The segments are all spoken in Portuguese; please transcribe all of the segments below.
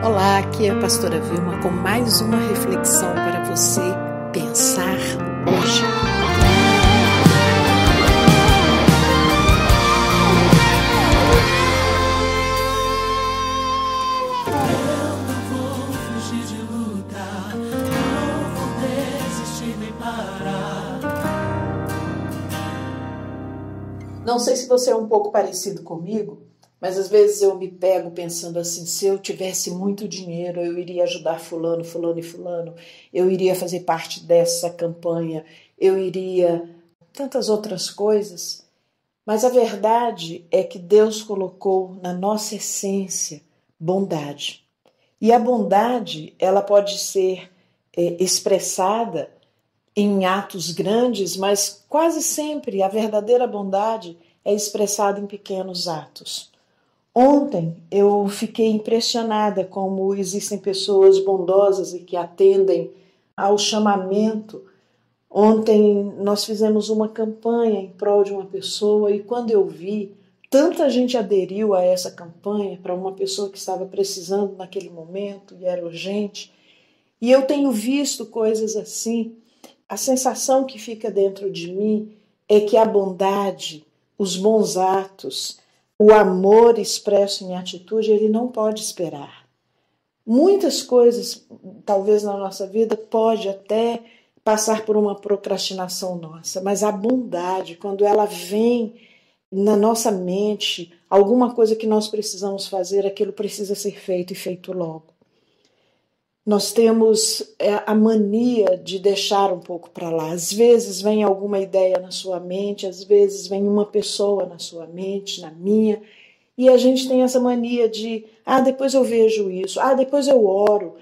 Olá, aqui é a pastora Vilma com mais uma reflexão para você pensar hoje. Eu não vou fugir de lutar, não vou desistir nem parar. Não sei se você é um pouco parecido comigo, mas às vezes eu me pego pensando assim, se eu tivesse muito dinheiro, eu iria ajudar fulano, fulano e fulano, eu iria fazer parte dessa campanha, eu iria tantas outras coisas. Mas a verdade é que Deus colocou na nossa essência bondade. E a bondade, ela pode ser expressada em atos grandes, mas quase sempre a verdadeira bondade é expressada em pequenos atos. Ontem eu fiquei impressionada como existem pessoas bondosas e que atendem ao chamamento. Ontem nós fizemos uma campanha em prol de uma pessoa e quando eu vi, tanta gente aderiu a essa campanha para uma pessoa que estava precisando naquele momento e era urgente. E eu tenho visto coisas assim. A sensação que fica dentro de mim é que a bondade, os bons atos, o amor expresso em atitude, ele não pode esperar. Muitas coisas, talvez na nossa vida, pode até passar por uma procrastinação nossa, mas a bondade, quando ela vem na nossa mente, alguma coisa que nós precisamos fazer, aquilo precisa ser feito e feito logo. Nós temos a mania de deixar um pouco para lá. Às vezes vem alguma ideia na sua mente, às vezes vem uma pessoa na sua mente, na minha, e a gente tem essa mania de, depois eu vejo isso, depois eu oro,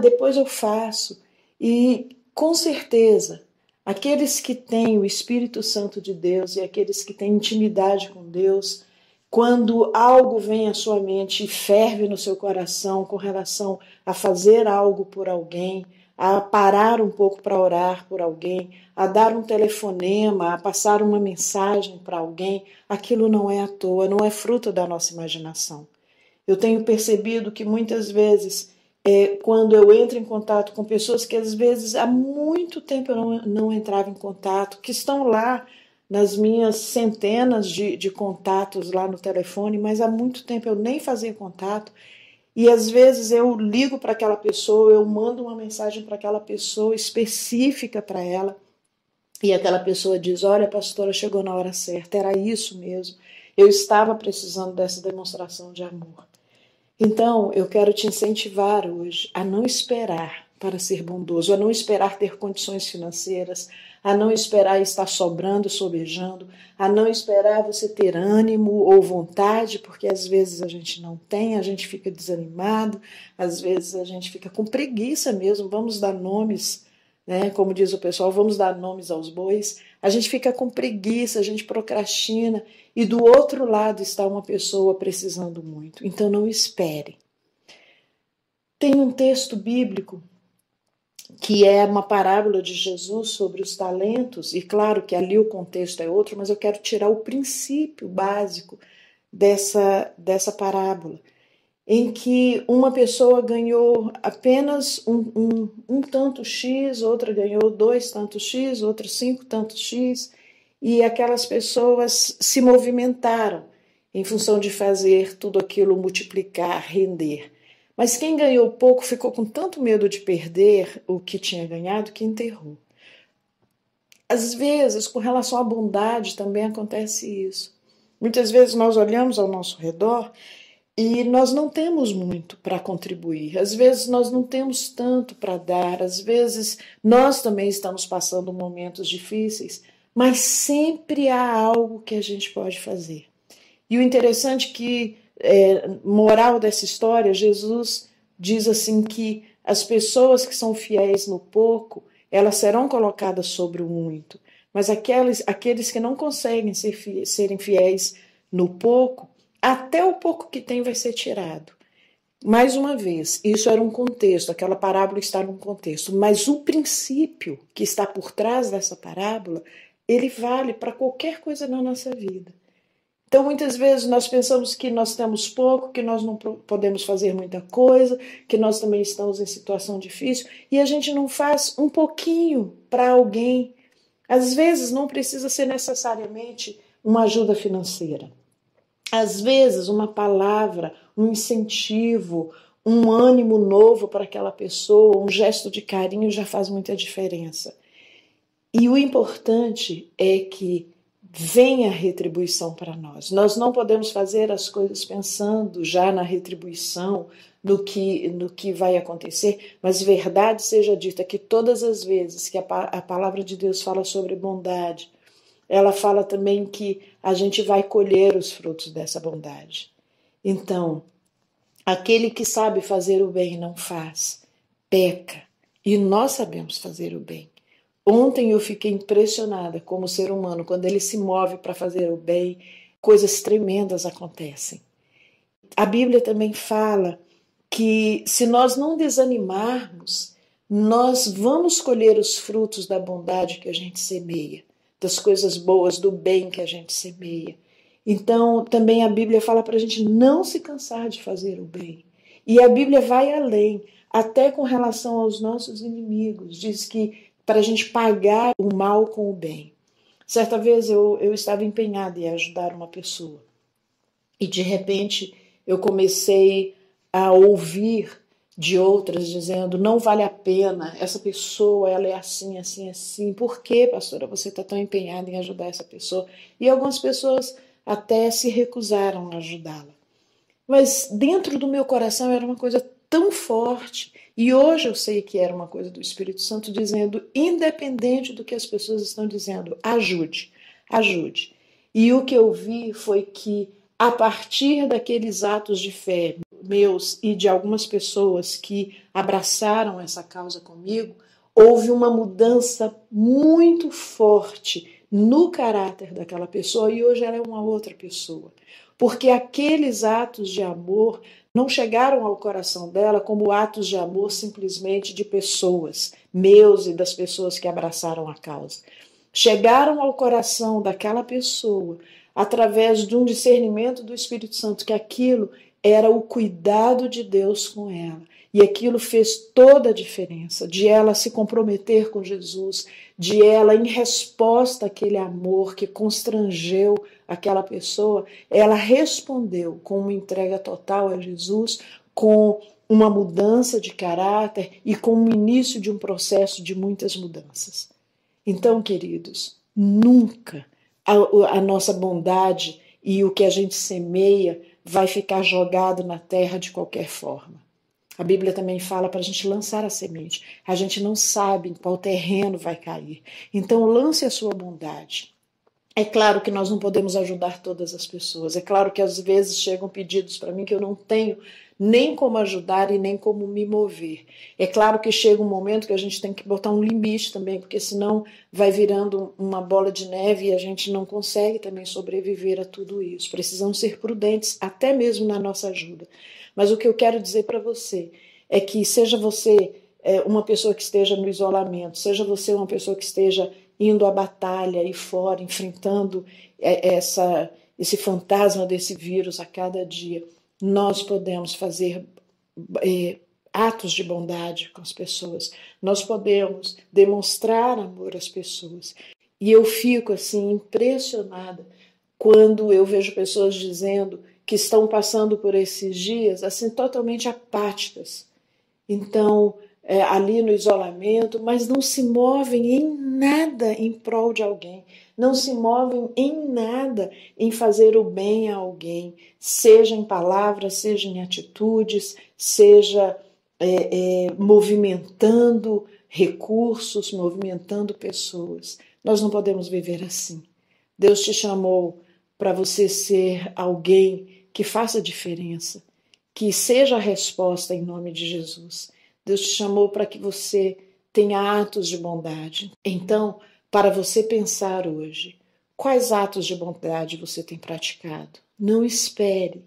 depois eu faço. E com certeza, aqueles que têm o Espírito Santo de Deus e aqueles que têm intimidade com Deus, quando algo vem à sua mente e ferve no seu coração com relação a fazer algo por alguém, a parar um pouco para orar por alguém, a dar um telefonema, a passar uma mensagem para alguém, aquilo não é à toa, não é fruto da nossa imaginação. Eu tenho percebido que muitas vezes, quando eu entro em contato com pessoas que às vezes há muito tempo eu não entrava em contato, que estão lá nas minhas centenas de contatos lá no telefone, mas há muito tempo eu nem fazia contato, e às vezes eu ligo para aquela pessoa, eu mando uma mensagem para aquela pessoa específica para ela, e aquela pessoa diz, olha pastora, chegou na hora certa, era isso mesmo, eu estava precisando dessa demonstração de amor. Então eu quero te incentivar hoje a não esperar para ser bondoso, a não esperar ter condições financeiras, a não esperar estar sobrando, sobejando, a não esperar você ter ânimo ou vontade, porque às vezes a gente não tem, a gente fica desanimado, às vezes a gente fica com preguiça mesmo, vamos dar nomes, né? Como diz o pessoal, vamos dar nomes aos bois, a gente fica com preguiça, a gente procrastina, e do outro lado está uma pessoa precisando muito, então não espere. Tem um texto bíblico que é uma parábola de Jesus sobre os talentos, e claro que ali o contexto é outro, mas eu quero tirar o princípio básico dessa parábola, em que uma pessoa ganhou apenas um tanto X, outra ganhou 2 tantos X, outra 5 tantos X, e aquelas pessoas se movimentaram em função de fazer tudo aquilo multiplicar, render. Mas quem ganhou pouco ficou com tanto medo de perder o que tinha ganhado que enterrou. Às vezes, com relação à bondade, também acontece isso. Muitas vezes nós olhamos ao nosso redor e nós não temos muito para contribuir. Às vezes nós não temos tanto para dar. Às vezes nós também estamos passando momentos difíceis, mas sempre há algo que a gente pode fazer. E o interessante é que, moral dessa história, Jesus diz assim que as pessoas que são fiéis no pouco, elas serão colocadas sobre o muito, mas aqueles que não conseguem serem fiéis no pouco, até o pouco que tem vai ser tirado. Mais uma vez, isso era um contexto, aquela parábola está num contexto, mas o princípio que está por trás dessa parábola, ele vale para qualquer coisa na nossa vida. Então, muitas vezes nós pensamos que nós temos pouco, que nós não podemos fazer muita coisa, que nós também estamos em situação difícil, e a gente não faz um pouquinho para alguém. Às vezes não precisa ser necessariamente uma ajuda financeira. Às vezes uma palavra, um incentivo, um ânimo novo para aquela pessoa, um gesto de carinho já faz muita diferença. E o importante é que venha a retribuição para nós. Nós não podemos fazer as coisas pensando já na retribuição, no que vai acontecer, mas verdade seja dita que todas as vezes que a palavra de Deus fala sobre bondade, ela fala também que a gente vai colher os frutos dessa bondade. Então, aquele que sabe fazer o bem e não faz, peca. E nós sabemos fazer o bem. Ontem eu fiquei impressionada como ser humano, quando ele se move para fazer o bem, coisas tremendas acontecem. A Bíblia também fala que se nós não desanimarmos, nós vamos colher os frutos da bondade que a gente semeia, das coisas boas, do bem que a gente semeia. Então, também a Bíblia fala para a gente não se cansar de fazer o bem. E a Bíblia vai além, até com relação aos nossos inimigos. Diz que para a gente pagar o mal com o bem. Certa vez eu estava empenhada em ajudar uma pessoa. E de repente eu comecei a ouvir de outras dizendo, não vale a pena, essa pessoa ela é assim, assim, assim. Por que, pastora, você está tão empenhada em ajudar essa pessoa? E algumas pessoas até se recusaram a ajudá-la. Mas dentro do meu coração era uma coisa tão forte. E hoje eu sei que era uma coisa do Espírito Santo dizendo, independente do que as pessoas estão dizendo, ajude, ajude. E o que eu vi foi que, a partir daqueles atos de fé meus e de algumas pessoas que abraçaram essa causa comigo, houve uma mudança muito forte no caráter daquela pessoa e hoje ela é uma outra pessoa. Porque aqueles atos de amor não chegaram ao coração dela como atos de amor simplesmente de pessoas, meus e das pessoas que abraçaram a causa. Chegaram ao coração daquela pessoa através de um discernimento do Espírito Santo que aquilo era o cuidado de Deus com ela. E aquilo fez toda a diferença, de ela se comprometer com Jesus, de ela, em resposta àquele amor que constrangeu aquela pessoa, ela respondeu com uma entrega total a Jesus, com uma mudança de caráter e com o início de um processo de muitas mudanças. Então, queridos, nunca a nossa bondade e o que a gente semeia vai ficar jogado na terra de qualquer forma. A Bíblia também fala para a gente lançar a semente. A gente não sabe em qual terreno vai cair. Então, lance a sua bondade. É claro que nós não podemos ajudar todas as pessoas. É claro que às vezes chegam pedidos para mim que eu não tenho nem como ajudar e nem como me mover. É claro que chega um momento que a gente tem que botar um limite também, porque senão vai virando uma bola de neve e a gente não consegue também sobreviver a tudo isso. Precisamos ser prudentes, até mesmo na nossa ajuda. Mas o que eu quero dizer para você é que seja você uma pessoa que esteja no isolamento, seja você uma pessoa que esteja indo à batalha e fora, enfrentando esse fantasma desse vírus a cada dia, nós podemos fazer atos de bondade com as pessoas, nós podemos demonstrar amor às pessoas. E eu fico assim impressionada quando eu vejo pessoas dizendo que estão passando por esses dias assim totalmente apáticas. Então, ali no isolamento, mas não se movem em nada em prol de alguém, não se movem em nada em fazer o bem a alguém, seja em palavras, seja em atitudes, seja movimentando recursos, movimentando pessoas. Nós não podemos viver assim. Deus te chamou para você ser alguém que faça diferença, que seja a resposta em nome de Jesus. Deus te chamou para que você tenha atos de bondade. Então, para você pensar hoje, quais atos de bondade você tem praticado? Não espere.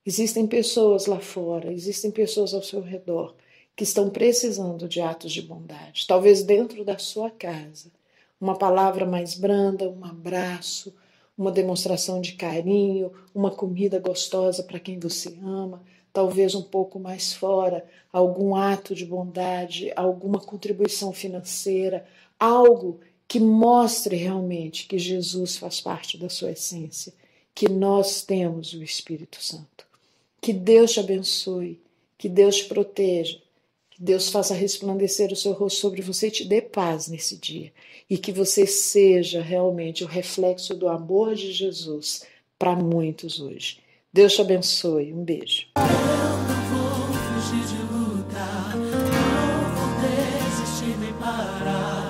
Existem pessoas lá fora, existem pessoas ao seu redor que estão precisando de atos de bondade. Talvez dentro da sua casa, uma palavra mais branda, um abraço, uma demonstração de carinho, uma comida gostosa para quem você ama, talvez um pouco mais fora, algum ato de bondade, alguma contribuição financeira, algo que mostre realmente que Jesus faz parte da sua essência, que nós temos o Espírito Santo. Que Deus te abençoe, que Deus te proteja, que Deus faça resplandecer o seu rosto sobre você e te dê paz nesse dia. E que você seja realmente o reflexo do amor de Jesus para muitos hoje. Deus te abençoe. Um beijo. Eu não vou fugir de luta, não vou desistir nem parar.